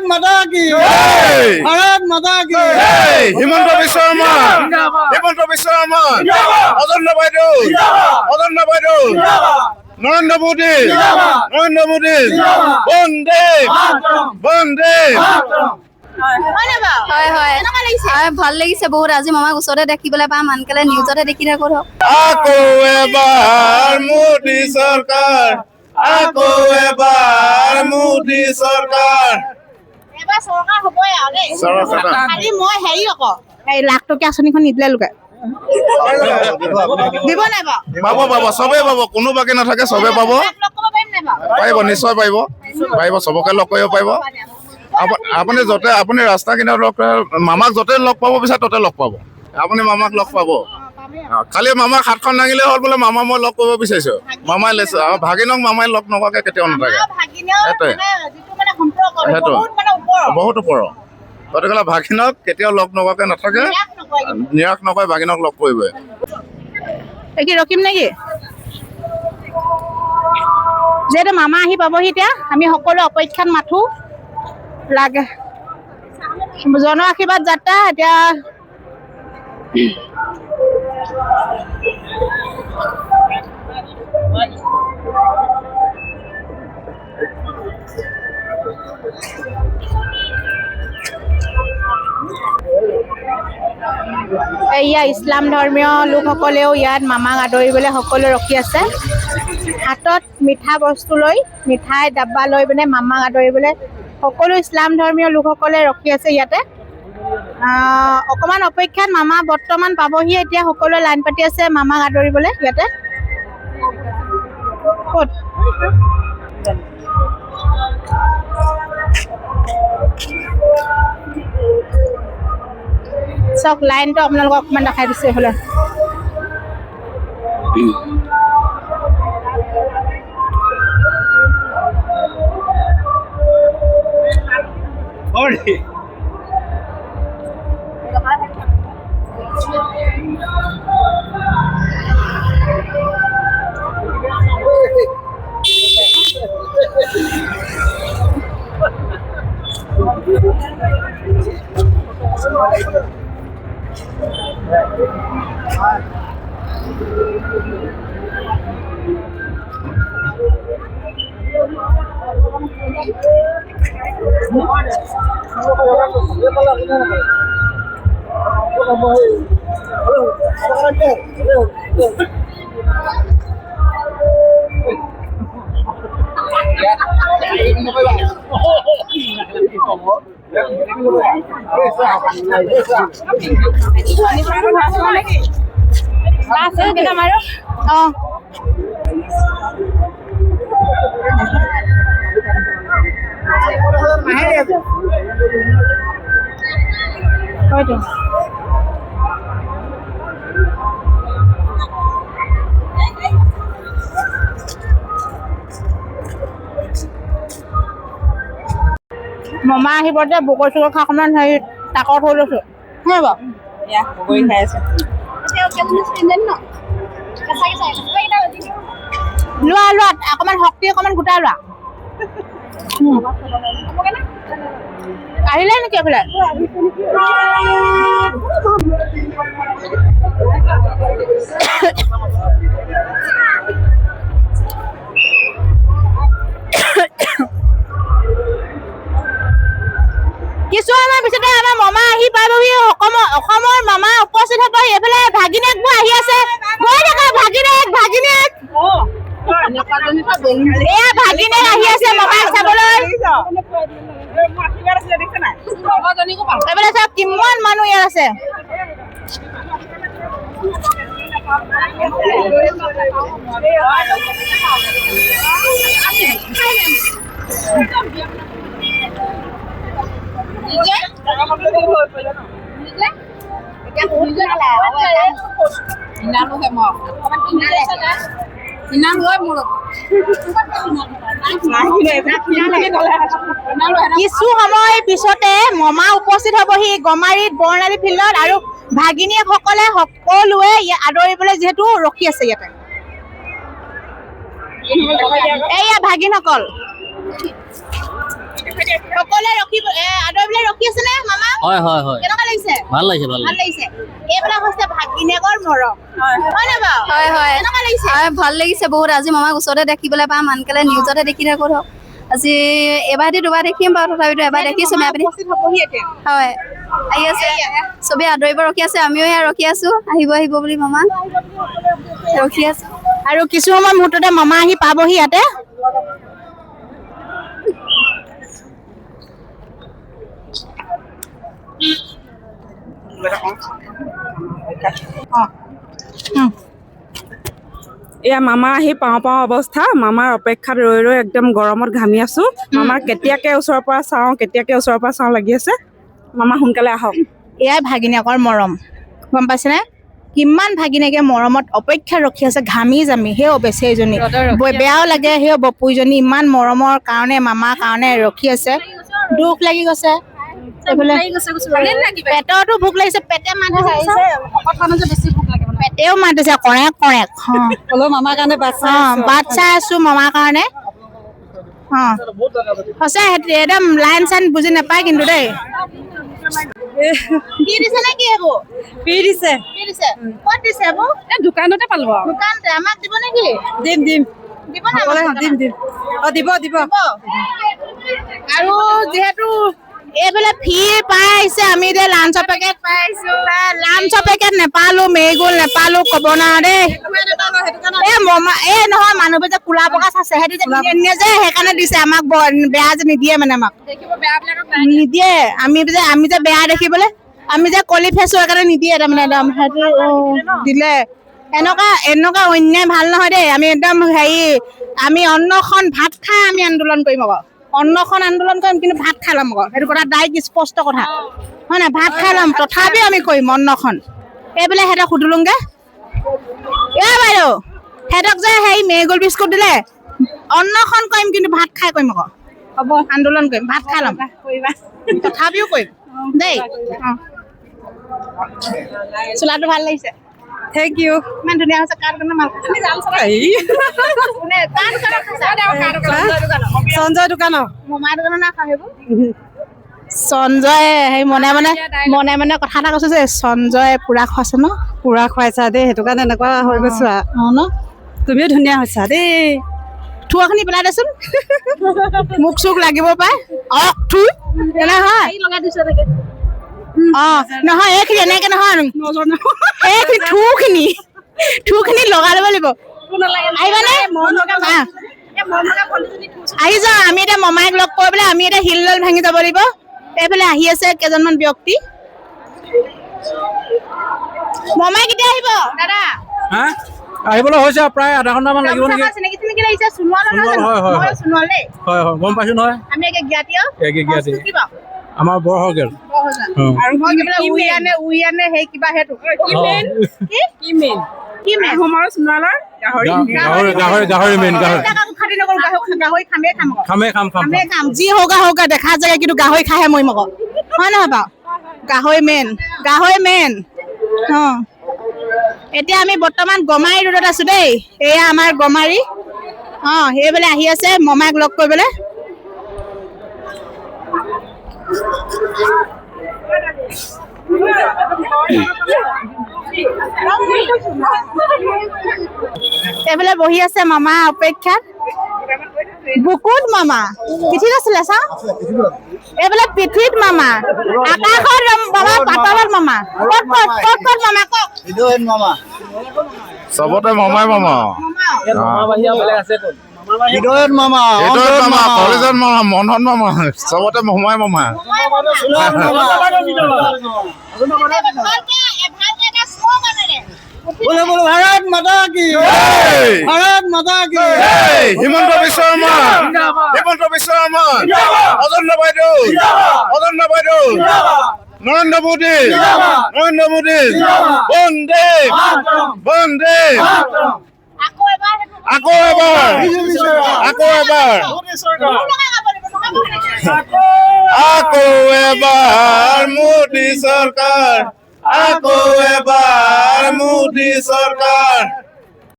माता की भारत माता की হিমন্ত বিশ্ব শৰ্মা হিমন্ত বিশ্ব শৰ্মা অজন্তা বাইদেউ নৰেন্দ্ৰ মোদী বন্দে বন্দে ভাল লাগিছে বহুত আজি মামাক ওচৰতে দেখিবলৈ পাম আনকালে নিউজতে দেখি থাকো ধৰক আকৌ এবাৰ মোদী চৰকাৰ আকৌ এবাৰ মোদী চৰকাৰ এবাৰ চৰকাৰ হ'বই আৰু দেই চৰকাৰ খালি মই হেৰি আকৌ এই লাখ টকীয়া আঁচনিখন নিদিলে লোকে দিব নাই বাৰু পাব চবেই পাব কোনো বাকী নাথাকে চবেই পাব পাৰিব নিশ্চয় পাৰিব চবকে লগ কৰিব পাৰিব আপুনি য'তে আপুনি ৰাস্তা কিনাৰত লগ মামাক য'তে লগ পাব বিচাৰে ত'তে লগ পাব আপুনি মামাক লগ পাব খালি মামাক হাতখন দাঙিলে হ'ল বোলে মামা মই লগ কৰিব বিচাৰিছো মামাই লৈছো আৰু ভাগিনক মামাই লগ নকৰাকে কেতিয়াও নাথাকে সেইটোৱে সেইটো বহুত ওপৰ গতিকে ভাগিনক কেতিয়াও লগ নকৰাকে নাথাকে নিৰাশ নকৰে ভাগিনক লগ কৰিবই কি ৰখিম নেকি যিহেতু মামা আহি পাবহি এতিয়া আমি সকলো অপেক্ষাত মাথো লাগে জন আশীৰ্বাদ যাত্ৰা এতিয়া এয়া ইছলাম ধৰ্মীয় লোকসকলেও ইয়াত মামাক আদৰিবলৈ সকলো ৰখি আছে হাতত মিঠা বস্তু লৈ মিঠাই ডাব্বা লৈ পিনে মামাক আদৰিবলৈ সকলো ইছলাম ধৰ্মীয় লোকসকলে ৰখি আছে ইয়াতে অকণমান অপেক্ষাত মামা বৰ্তমান পাবহি এতিয়া সকলোৱে লাইন পাতি আছে মামাক আদৰিবলৈ ইয়াতে ক'ত চাওক লাইনটো আপোনালোকক অকণমান দেখাই দিছে এইফালে মামা আহিব যে বগৰী চগৰী খা অকণমান হেৰি তাকত হৈ লৈছো হয় বাৰু বগৰী খাই আছে লোৱা অকণমান শক্তি অকণমান গোটাই লোৱা আহিলে নেকি এইফালে কিছু আমাৰ পিছতে আমাৰ মামা আহি পাবহি অসমৰ মামা উপস্থিত হ'বহি এইফালে ভাগিনীয়েকবোৰ আহি আছে গৈ থাকে ভাগিনীয়েক এয়া ভাগিনীয়েক আহি আছে মামাক চাবলৈ এইফালে চাওক কিমান মানুহ ইয়াত আছে কিছু সময় পিছতে মামা উপস্থিত হ'বহি গমাৰীত বৰ্ণালী ফিল্ডত আৰু ভাগিনীয়েকসকলে সকলোৱে আদৰিবলৈ যিহেতু ৰখি আছে ইয়াতে এয়া ভাগিনসকল সকলোৱে ৰখিব হয় হয় হয় কেনেকুৱা লাগিছে? ভাল লাগিছে ভাল ভাল লাগিছে লাগিছে। এইবিলাক হৈছে ভাগিনীয়েকৰ মৰম। হয় নে বাৰু? হয় হয় কেনেকুৱা লাগিছে? ভাল লাগিছে বহুত আজি মামাক ওচৰতে দেখিবলৈ পাম আনকালে নিউজতে দেখি থাকো ধৰক আজি এবাৰ দুবাৰ দেখিম বাৰু তথাপিতো এবাৰ দেখিছো মামা আপুনি উপস্থিত হ'বহি এতিয়া। হয় আহি আছে চবেই আদৰিব ৰখি আছে আমিও এয়া ৰখি আছো আহিব আহিব বুলি মামা ৰখি আছো আৰু কিছু সময় মুহূৰ্ততে মামা আহি পাবহি ইয়াতে। এয়া মামা আহি পাওঁ পাওঁ অৱস্থা মামাৰ অপেক্ষাত ৰৈ ৰৈ একদম গৰমত ঘামি আছো মামাৰ কেতিয়াকে ওচৰৰ পৰা চাওঁ লাগি আছে মামা সোনকালে আহক এয়াই ভাগিনীয়েকৰ মৰম গম পাইছেনে কিমান ভাগিনীয়েকে মৰমত অপেক্ষা ৰখি আছে ঘামি জামি সেই বেচেৰীজনী বেয়াও লাগে সেই বপুইজনী ইমান মৰমৰ কাৰণে মামাৰ কাৰণে ৰখি আছে দুখ লাগি গৈছে এইফালে পেটতো ভোক লাগিছে পেটে মাতিছে পেটেও মাতিছে কৰেক কৰেক মামাৰ কাৰণে বাট চাই আছো মামাৰ কাৰণে সঁচা একদম লাইন চাইন বুজি নাপায় কিন্তু দেই কি দিছে নে কি এইবোৰ পি দিছে কি দিছে ক'ত দিছে এইবোৰ দোকানতে পালো আৰু দোকানতে আমাক দিব নেকি দিম দিম দিব না দিম দিম দিব দিব আৰু যিহেতু এইফালে ফি পাই আহিছে আমি এতিয়া লাঞ্চৰ পেকেট পাই আহিছো লাঞ্চৰ পেকেট নেপালো মেৰিগোল নেপালো ক'ব নোৱাৰো দেই এই নহয় মানুহবোৰ যে কোলা বগা আছে সিহঁতি যে নিয়ে যে সেইকাৰণে দিছে আমাক বেয়া যে নিদিয়ে মানে আমাক নিদিয়ে আমি যে বেয়া দেখিবলৈ আমি যে কলি ফেচো সেইকাৰণে নিদিয়ে তাৰমানে একদম সিহঁতি দিলে এনেকুৱা অন্যায় ভাল নহয় দেই আমি একদম আমি অন্নখন ভাত খাই আমি আন্দোলন কৰিম আকৌ অন্নখন আন্দোলন কৰিম কিন্তু ভাত খাই ল'ম আকৌ সেইটো কথা ডাইৰেক্ট স্পষ্ট কথা হয় নাই ভাত খাই ল'ম তথাপিও আমি কৰিম অন্নখন এইবোলে সিহঁতক সুধিলোংগে বাইদেউ সিহঁতক যে মেৰিগোল্ড বিস্কুট দিলে অন্নখন কৰিম কিন্তু ভাত খাই কৰিম আকৌ হ'ব আন্দোলন কৰিম ভাত খাই ল'ম তথাপিও কৰিম দেই চোলাটো ভাল লাগিছে থেংক ইউ ইমান ধুনীয়া হৈছে কাৰ কাৰণে মাল সঞ্জয় দোকানৰ মমাৰ দোকানৰ না সেইবোৰ সঞ্জয় মনে মনে কথা এটা কৈছো যে সঞ্জয় পুৰা খুৱাইছে ন পুৰা খুৱাইছা দেই সেইটো কাৰণে এনেকুৱা হৈ গৈছো ন তুমিও ধুনীয়া হৈছা দেই থুৱাখিনি পেলাই দেচোন মুখ চুখ লাগিব পাই থু নহয় নহয় এইখিনি এনেকে নহয় এইখিনি থুখিনি লগাই ল'ব লাগিব আহিবানে আহি যাওঁ আমি এতিয়া মমাইক লগ কৰি পেলাই আমি এতিয়া শিল ডাল ভাঙি যাব লাগিব এইফালে আহি আছে কেইজনমান ব্যক্তি মমাই কেতিয়া আহিব দাদা আহিবলৈ হৈছে প্ৰায় আধা ঘণ্টামান লাগিব নেকি চিনাকি লাগিছে সোণোৱাল সোণোৱাল দেই হয় হয় গম পাইছো নহয় আমি একে জ্ঞাতীয় আমাৰ বৰ হৈ গ'ল আৰু মই উই আনে সেই কিবা সেইটো কি মেইন গাহৰি মেইন খামে খাম যি হৌগা দেখা যায় কিন্তু গাহৰি খাইহে মৰিম আকৌ হয় নহয় বাৰু গাহৰি মেইন এতিয়া আমি বৰ্তমান গমাৰি ৰোডত আছো দেই এয়া আমাৰ গমাৰি সেইফালে আহি আছে মমাইক লগ কৰিবলৈ এইফালে বহি আছে মামা অপেক্ষাত বুকুত মামা পিঠিত আছিলে চা এইফালে পিঠিত মামা আকাশত মামা পাতলত মামা ক'ত মামা কওক চবতে মমাই মামা হৃদয়ত মামা কলেজত মামা মনহত মামা চবতে মমাই মামা बोलो बोलो भारत माता की भारत माता की হিমন্ত বিশ্ব শৰ্মা অজন্তা বাইদেউ নৰেন্দ্ৰ মোদী বন্দে আকৌ এবাৰ মোদী চৰকাৰ